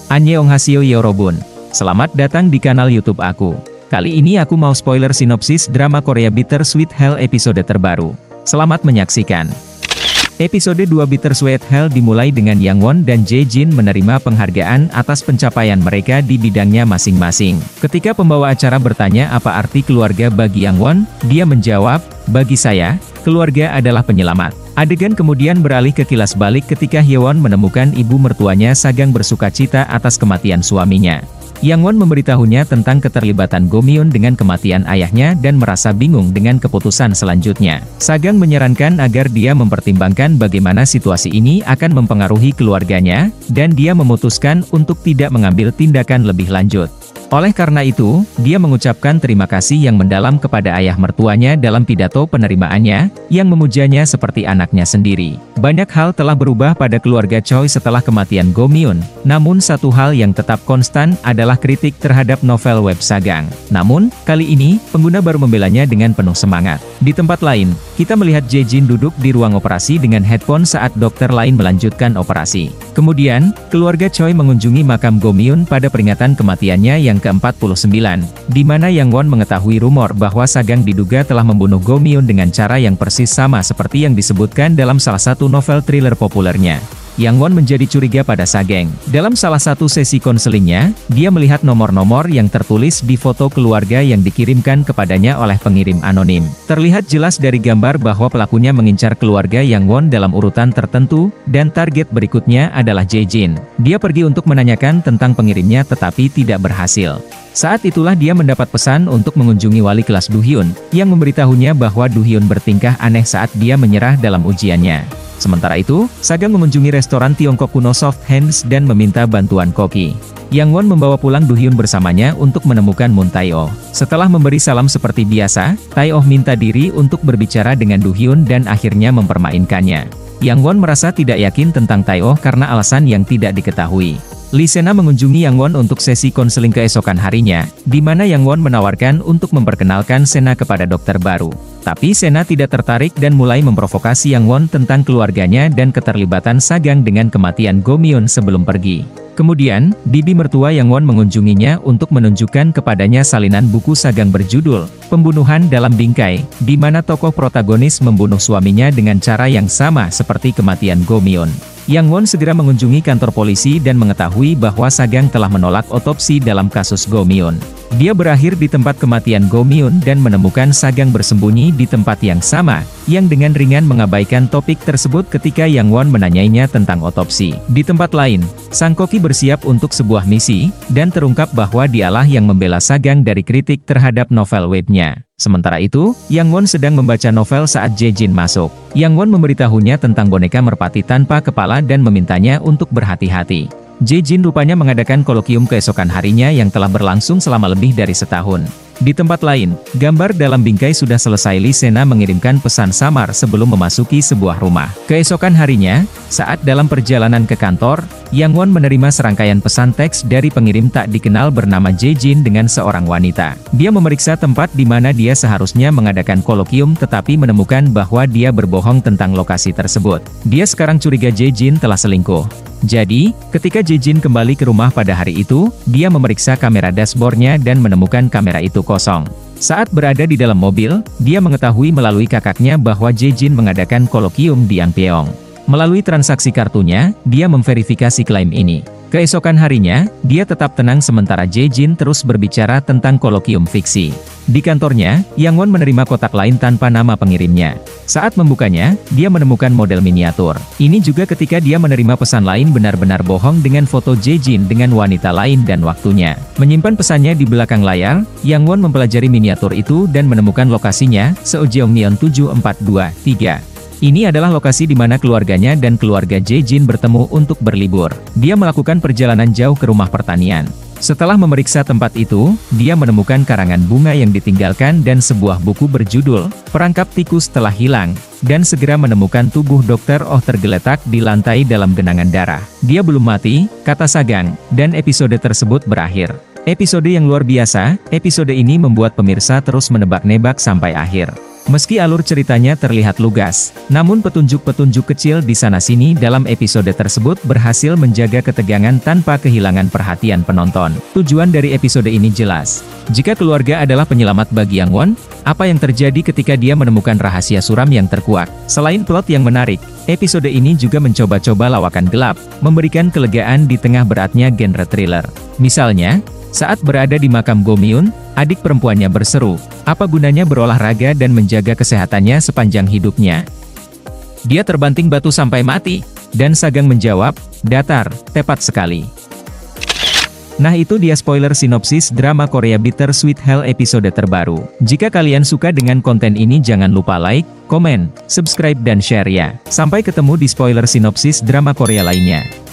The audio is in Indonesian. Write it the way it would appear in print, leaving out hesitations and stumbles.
Annyeonghaseyo Yorobun. Selamat datang di kanal YouTube aku. Kali ini aku mau spoiler sinopsis drama Korea Bittersweet Hell episode terbaru. Selamat menyaksikan. Episode 2 Bittersweet Hell dimulai dengan Yang Won dan Jae-jin menerima penghargaan atas pencapaian mereka di bidangnya masing-masing. Ketika pembawa acara bertanya apa arti keluarga bagi Yang Won, dia menjawab, "Bagi saya, keluarga adalah penyelamat." Adegan kemudian beralih ke kilas balik ketika Hyewon menemukan ibu mertuanya Sagang bersukacita atas kematian suaminya. Yang Won memberitahunya tentang keterlibatan Go Myun dengan kematian ayahnya dan merasa bingung dengan keputusan selanjutnya. Sagang menyarankan agar dia mempertimbangkan bagaimana situasi ini akan mempengaruhi keluarganya, dan dia memutuskan untuk tidak mengambil tindakan lebih lanjut. Oleh karena itu, dia mengucapkan terima kasih yang mendalam kepada ayah mertuanya dalam pidato penerimaannya, yang memujanya seperti anaknya sendiri. Banyak hal telah berubah pada keluarga Choi setelah kematian Go Myun, namun satu hal yang tetap konstan adalah kritik terhadap novel web Sagang. Namun, kali ini, pengguna baru membelanya dengan penuh semangat. Di tempat lain, kita melihat Jae-jin duduk di ruang operasi dengan headphone saat dokter lain melanjutkan operasi. Kemudian, keluarga Choi mengunjungi makam Go Myun pada peringatan kematiannya yang ke-49, di mana Yang Won mengetahui rumor bahwa Sagang diduga telah membunuh Go Myun dengan cara yang persis sama seperti yang disebutkan dalam salah satu novel thriller populernya. Yang Won menjadi curiga pada Sagang. Dalam salah satu sesi konselingnya, dia melihat nomor-nomor yang tertulis di foto keluarga yang dikirimkan kepadanya oleh pengirim anonim. Terlihat jelas dari gambar bahwa pelakunya mengincar keluarga Yang Won dalam urutan tertentu, dan target berikutnya adalah Jae-jin. Dia pergi untuk menanyakan tentang pengirimnya tetapi tidak berhasil. Saat itulah dia mendapat pesan untuk mengunjungi wali kelas Do Hyun, yang memberitahunya bahwa Do Hyun bertingkah aneh saat dia menyerah dalam ujiannya. Sementara itu, Sagang mengunjungi restoran Tiongkok kuno Soft Hands dan meminta bantuan koki. Yang Won membawa pulang Do Hyun bersamanya untuk menemukan Moon Tae-oh. Setelah memberi salam seperti biasa, Tae-oh minta diri untuk berbicara dengan Do Hyun dan akhirnya mempermainkannya. Yang Won merasa tidak yakin tentang Tae-oh karena alasan yang tidak diketahui. Lee Sena mengunjungi Yang Won untuk sesi konseling keesokan harinya, di mana Yang Won menawarkan untuk memperkenalkan Sena kepada dokter baru. Tapi Sena tidak tertarik dan mulai memprovokasi Yang Won tentang keluarganya dan keterlibatan Sagang dengan kematian Go Myun sebelum pergi. Kemudian, bibi mertua Yang Won mengunjunginya untuk menunjukkan kepadanya salinan buku Sagang berjudul Pembunuhan dalam Bingkai, di mana tokoh protagonis membunuh suaminya dengan cara yang sama seperti kematian Go Myun. Yang Won segera mengunjungi kantor polisi dan mengetahui bahwa Sagang telah menolak otopsi dalam kasus Go Myun. Dia berakhir di tempat kematian Go Myun dan menemukan Sagang bersembunyi di tempat yang sama, yang dengan ringan mengabaikan topik tersebut ketika Yang Won menanyainya tentang otopsi. Di tempat lain, sang koki bersiap untuk sebuah misi, dan terungkap bahwa dialah yang membela Sagang dari kritik terhadap novel webnya. Sementara itu, Yang Won sedang membaca novel saat Jae-jin masuk. Yang Won memberitahunya tentang boneka merpati tanpa kepala dan memintanya untuk berhati-hati. Jae-jin rupanya mengadakan kolokium keesokan harinya yang telah berlangsung selama lebih dari setahun. Di tempat lain, gambar dalam bingkai sudah selesai. Lee Sena mengirimkan pesan samar sebelum memasuki sebuah rumah. Keesokan harinya, saat dalam perjalanan ke kantor, Yang Won menerima serangkaian pesan teks dari pengirim tak dikenal bernama Jae-jin dengan seorang wanita. Dia memeriksa tempat di mana dia seharusnya mengadakan kolokium tetapi menemukan bahwa dia berbohong tentang lokasi tersebut. Dia sekarang curiga Jae-jin telah selingkuh. Jadi, ketika Jae-jin kembali ke rumah pada hari itu, dia memeriksa kamera dashboardnya dan menemukan kamera itu kosong. Saat berada di dalam mobil, dia mengetahui melalui kakaknya bahwa Jae-jin mengadakan kolokium di Yangpyeong. Melalui transaksi kartunya, dia memverifikasi klaim ini. Keesokan harinya, dia tetap tenang sementara Jae-jin terus berbicara tentang kolokium fiksi. Di kantornya, Yang Won menerima kotak lain tanpa nama pengirimnya. Saat membukanya, dia menemukan model miniatur. Ini juga ketika dia menerima pesan lain benar-benar bohong dengan foto Jae-jin dengan wanita lain dan waktunya. Menyimpan pesannya di belakang layar, Yang Won mempelajari miniatur itu dan menemukan lokasinya, Seojeongmyeon 7423. Ini adalah lokasi di mana keluarganya dan keluarga Jae-jin bertemu untuk berlibur. Dia melakukan perjalanan jauh ke rumah pertanian. Setelah memeriksa tempat itu, dia menemukan karangan bunga yang ditinggalkan dan sebuah buku berjudul Perangkap Tikus Telah Hilang, dan segera menemukan tubuh Dokter Oh tergeletak di lantai dalam genangan darah. Dia belum mati, kata Sagang, dan episode tersebut berakhir. Episode yang luar biasa, episode ini membuat pemirsa terus menebak-nebak sampai akhir. Meski alur ceritanya terlihat lugas, namun petunjuk-petunjuk kecil di sana-sini dalam episode tersebut berhasil menjaga ketegangan tanpa kehilangan perhatian penonton. Tujuan dari episode ini jelas. Jika keluarga adalah penyelamat bagi Yang Won, apa yang terjadi ketika dia menemukan rahasia suram yang terkuak? Selain plot yang menarik, episode ini juga mencoba-coba lawakan gelap, memberikan kelegaan di tengah beratnya genre thriller. Misalnya, saat berada di makam Go Myun, adik perempuannya berseru, apa gunanya berolahraga dan menjaga kesehatannya sepanjang hidupnya? Dia terbanting batu sampai mati, dan Sagang menjawab, datar, tepat sekali. Nah itu dia spoiler sinopsis drama Korea Bittersweet Hell episode terbaru. Jika kalian suka dengan konten ini jangan lupa like, komen, subscribe dan share ya. Sampai ketemu di spoiler sinopsis drama Korea lainnya.